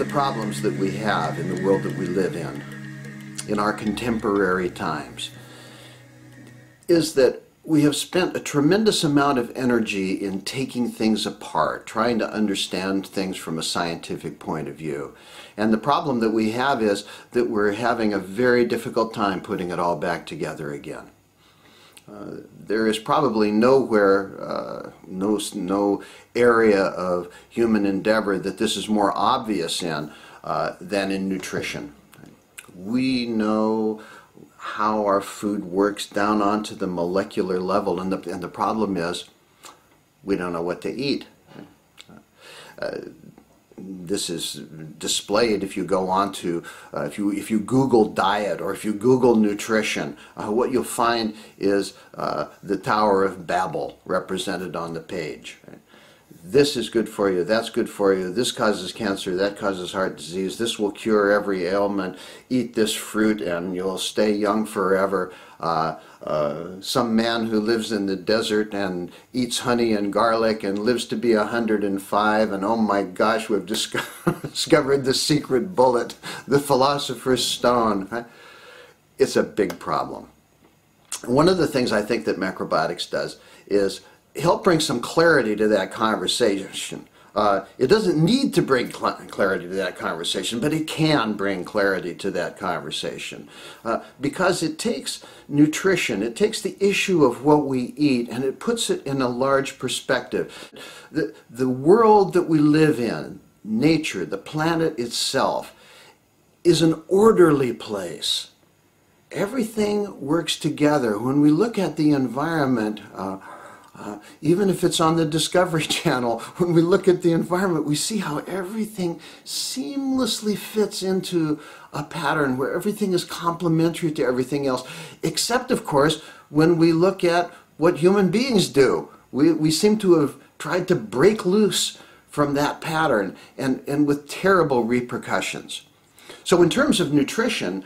the problems that we have in the world that we live in our contemporary times, is that we have spent a tremendous amount of energy in taking things apart, trying to understand things from a scientific point of view. And the problem that we have is that we're having a very difficult time putting it all back together again. There is probably nowhere, no area of human endeavor that this is more obvious in than in nutrition. We know how our food works down onto the molecular level, and the problem is we don't know what to eat. This is displayed if you go on to, if you Google diet or if you Google nutrition, what you'll find is the Tower of Babel represented on the page. This is good for you, that's good for you, this causes cancer, that causes heart disease, this will cure every ailment, eat this fruit and you'll stay young forever. Some man who lives in the desert and eats honey and garlic and lives to be 105, and oh my gosh, we've discovered the secret bullet, the philosopher's stone. It's a big problem. One of the things I think that macrobiotics does is help bring some clarity to that conversation. It doesn't need to bring clarity to that conversation, but it can bring clarity to that conversation. Because it takes nutrition, it takes the issue of what we eat, and it puts it in a large perspective. The world that we live in, nature, the planet itself, is an orderly place. Everything works together. When we look at the environment, even if it's on the Discovery Channel, when we look at the environment, we see how everything seamlessly fits into a pattern where everything is complementary to everything else, except, of course, when we look at what human beings do. We seem to have tried to break loose from that pattern, and with terrible repercussions. So in terms of nutrition,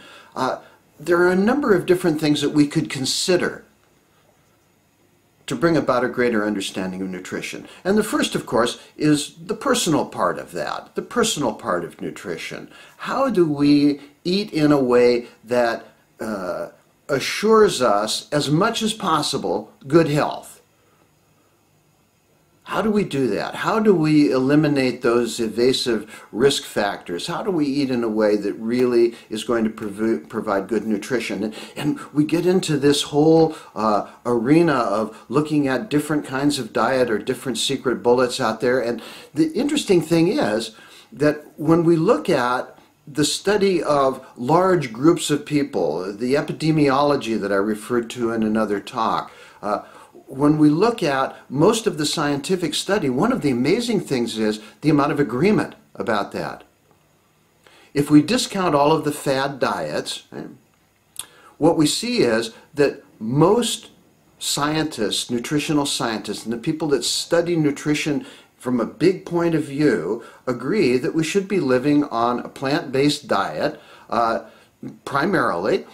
there are a number of different things that we could consider to bring about a greater understanding of nutrition. And the first, of course, is the personal part of that, the personal part of nutrition. How do we eat in a way that assures us, as much as possible, good health? How do we do that? How do we eliminate those evasive risk factors? How do we eat in a way that really is going to provide good nutrition? And we get into this whole arena of looking at different kinds of diet or different secret bullets out there. And the interesting thing is that when we look at the study of large groups of people, the epidemiology that I referred to in another talk, when we look at most of the scientific study, one of the amazing things is the amount of agreement about that. If we discount all of the fad diets, what we see is that most scientists, nutritional scientists, and the people that study nutrition from a big point of view agree that we should be living on a plant-based diet primarily,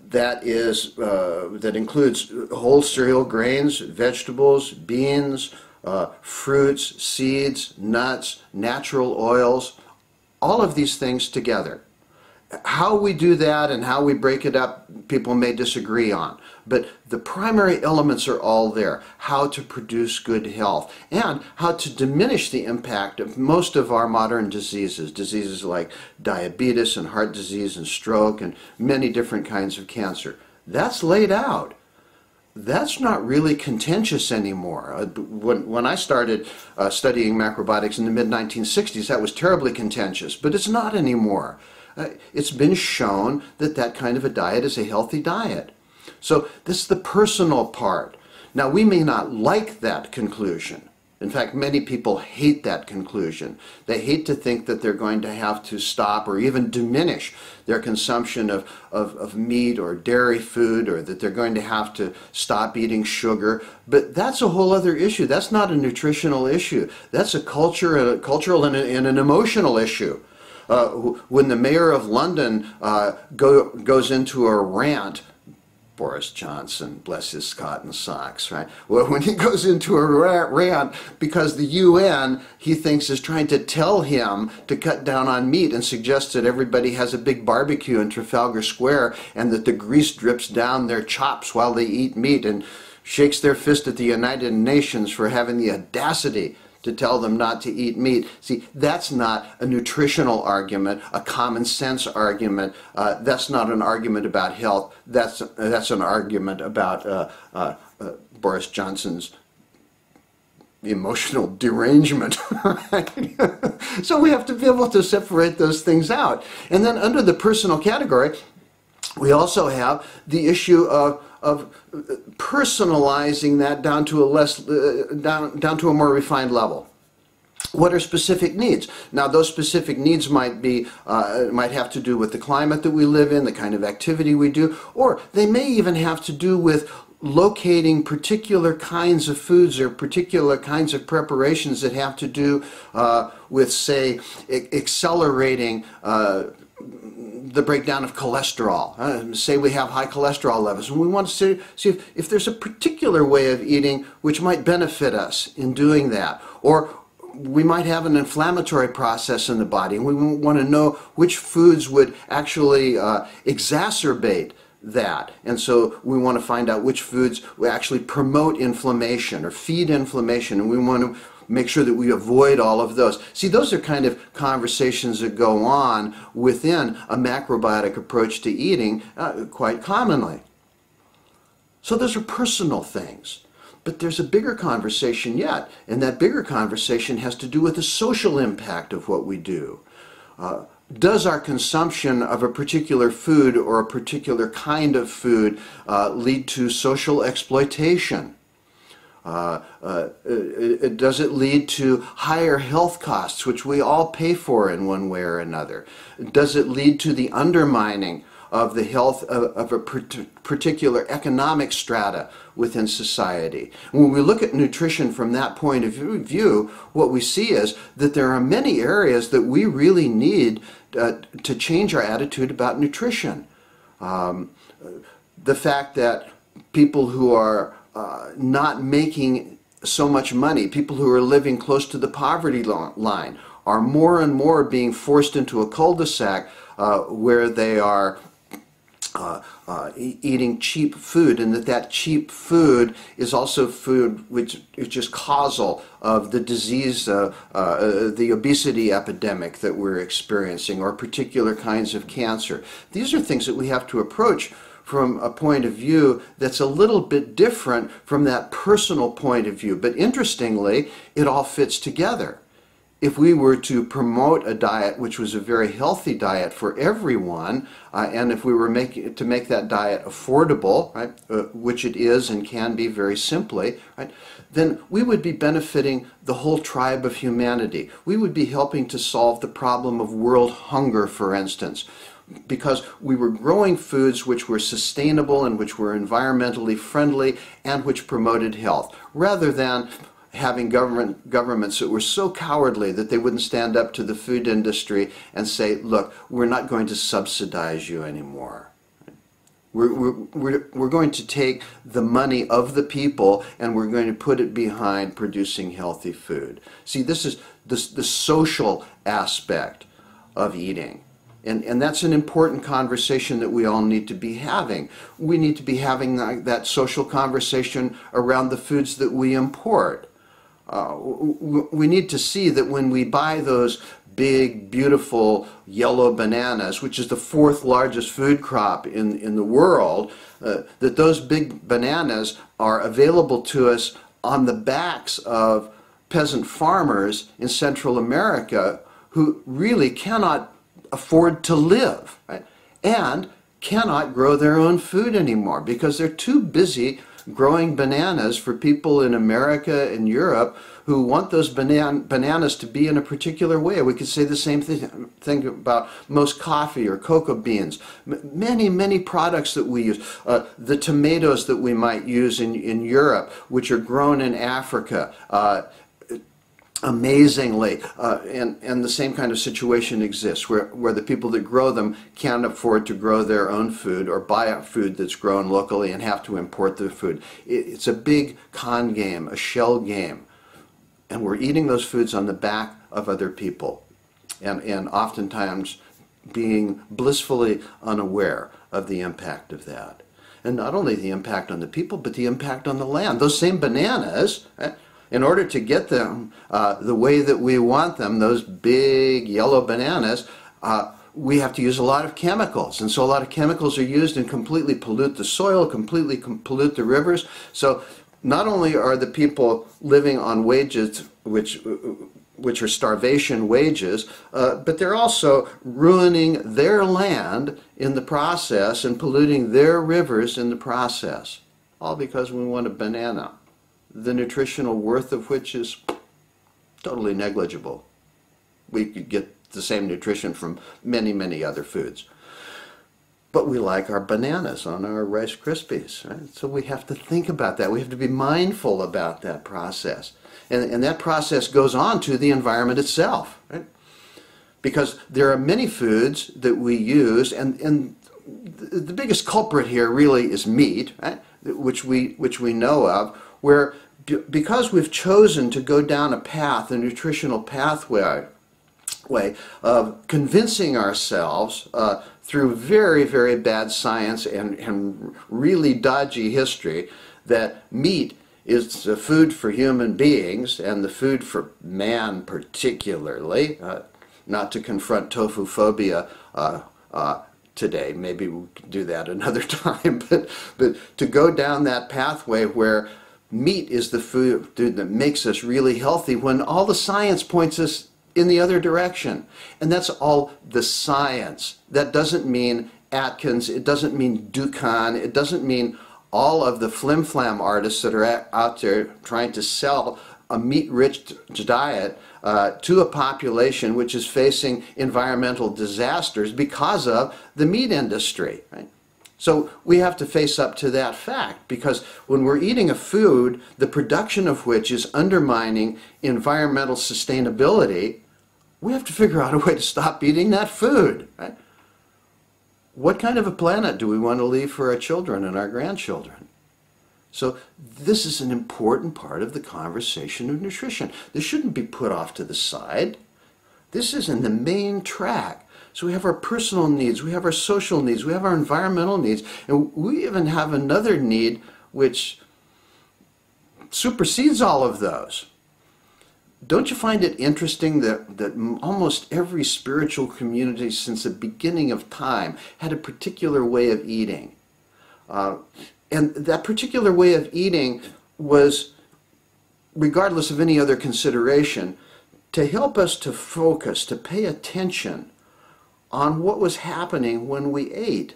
that includes whole cereal grains, vegetables, beans, fruits, seeds, nuts, natural oils, all of these things together. How we do that and how we break it up, people may disagree on. But the primary elements are all there. How to produce good health and how to diminish the impact of most of our modern diseases. Diseases like diabetes and heart disease and stroke and many different kinds of cancer. That's laid out. That's not really contentious anymore. When I started studying macrobiotics in the mid-1960s, that was terribly contentious, but it's not anymore. It's been shown that that kind of a diet is a healthy diet. So this is the personal part. Now, we may not like that conclusion. In fact, many people hate that conclusion. They hate to think that they're going to have to stop or even diminish their consumption of meat or dairy food, or that they're going to have to stop eating sugar. But that's a whole other issue. That's not a nutritional issue. That's a cultural and an emotional issue. When the mayor of London goes into a rant Boris Johnson, bless his cotton socks, right? Well, when he goes into a rant because the UN, he thinks, is trying to tell him to cut down on meat and suggests that everybody has a big barbecue in Trafalgar Square and that the grease drips down their chops while they eat meat, and shakes their fist at the United Nations for having the audacity to tell them not to eat meat. See, that's not a nutritional argument, a common sense argument. That's not an argument about health. That's an argument about Boris Johnson's emotional derangement. Right? So we have to be able to separate those things out. And then under the personal category, we also have the issue of personalizing that down to down to a more refined level. What are specific needs? Now, those specific needs might have to do with the climate that we live in, the kind of activity we do, or they may even have to do with locating particular kinds of foods or particular kinds of preparations that have to do with, say, accelerating the breakdown of cholesterol. Say we have high cholesterol levels, and we want to see if there's a particular way of eating which might benefit us in doing that. Or we might have an inflammatory process in the body, and we want to know which foods would actually exacerbate that. And so we want to find out which foods will actually promote inflammation or feed inflammation, and we want to make sure that we avoid all of those. See, those are kind of conversations that go on within a macrobiotic approach to eating quite commonly. So those are personal things. But there's a bigger conversation yet, and that bigger conversation has to do with the social impact of what we do. Does our consumption of a particular food or a particular kind of food lead to social exploitation? Does it lead to higher health costs, which we all pay for in one way or another? Does it lead to the undermining of the health of a particular economic strata within society? When we look at nutrition from that point of view, what we see is that there are many areas that we really need to change our attitude about nutrition. The fact that people who are not making so much money, people who are living close to the poverty line, are more and more being forced into a cul-de-sac where they are eating cheap food, and that cheap food is also food which is just causal of the disease, the obesity epidemic that we're experiencing, or particular kinds of cancer. These are things that we have to approach from a point of view that's a little bit different from that personal point of view. But interestingly, it all fits together. If we were to promote a diet which was a very healthy diet for everyone, and if we were to make that diet affordable, right, which it is and can be very simply, right, then we would be benefiting the whole tribe of humanity. We would be helping to solve the problem of world hunger, for instance, because we were growing foods which were sustainable and which were environmentally friendly and which promoted health, rather than having governments that were so cowardly that they wouldn't stand up to the food industry and say, look, we're not going to subsidize you anymore. We're going to take the money of the people and we're going to put it behind producing healthy food. See, this is the social aspect of eating. And that's an important conversation that we all need to be having. We need to be having that social conversation around the foods that we import. We need to see that when we buy those big, beautiful yellow bananas, which is the fourth largest food crop in the world, that those big bananas are available to us on the backs of peasant farmers in Central America who really cannot afford to live, right? And cannot grow their own food anymore because they're too busy growing bananas for people in America and Europe who want those bananas to be in a particular way. We could say the same thing about most coffee or cocoa beans. Many products that we use. The tomatoes that we might use in Europe, which are grown in Africa. amazingly, and the same kind of situation exists where the people that grow them can't afford to grow their own food or buy a food that's grown locally and have to import the food. It's a big con game, a shell game, and we're eating those foods on the back of other people, and oftentimes being blissfully unaware of the impact of that. And not only the impact on the people, but the impact on the land. Those same bananas, in order to get them the way that we want them, those big yellow bananas, we have to use a lot of chemicals. And so a lot of chemicals are used and completely pollute the soil, completely pollute the rivers. So not only are the people living on wages which are starvation wages, but they're also ruining their land in the process and polluting their rivers in the process. All because we want a banana, the nutritional worth of which is totally negligible. We could get the same nutrition from many, many other foods. But we like our bananas on our Rice Krispies, right? So we have to think about that. We have to be mindful about that process. And that process goes on to the environment itself, right? Because there are many foods that we use, and the biggest culprit here really is meat, right? which we know of, where because we've chosen to go down a path, a nutritional pathway, of convincing ourselves through very, very bad science and really dodgy history that meat is the food for human beings and the food for man particularly, not to confront tofu phobia today, maybe we'll do that another time, but to go down that pathway where meat is the food that makes us really healthy when all the science points us in the other direction. And that's all the science. That doesn't mean Atkins, it doesn't mean Dukan, it doesn't mean all of the flim-flam artists that are out there trying to sell a meat-rich diet to a population which is facing environmental disasters because of the meat industry, right? So we have to face up to that fact, because when we're eating a food, the production of which is undermining environmental sustainability, we have to figure out a way to stop eating that food, right? What kind of a planet do we want to leave for our children and our grandchildren? So this is an important part of the conversation of nutrition. This shouldn't be put off to the side. This is in the main track. So we have our personal needs, we have our social needs, we have our environmental needs, and we even have another need which supersedes all of those. Don't you find it interesting that almost every spiritual community since the beginning of time had a particular way of eating? And that particular way of eating was, regardless of any other consideration, to help us to focus, to pay attention on what was happening when we ate,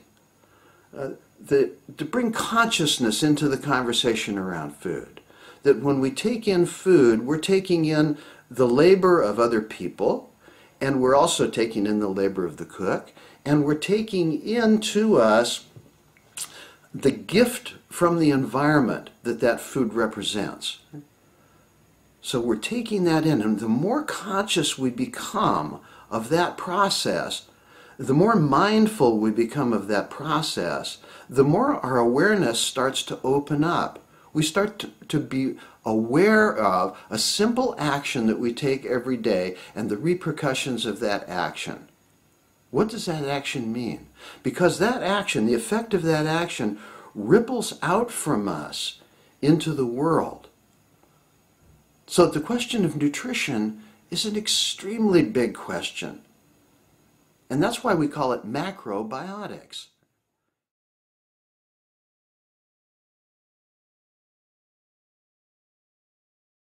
to bring consciousness into the conversation around food. That when we take in food, we're taking in the labor of other people, and we're also taking in the labor of the cook, and we're taking into us the gift from the environment that food represents. So we're taking that in, and the more conscious we become of that process, the more mindful we become of that process, the more our awareness starts to open up. We start to be aware of a simple action that we take every day and the repercussions of that action. What does that action mean? Because that action, the effect of that action, ripples out from us into the world. So the question of nutrition is an extremely big question. And that's why we call it macrobiotics.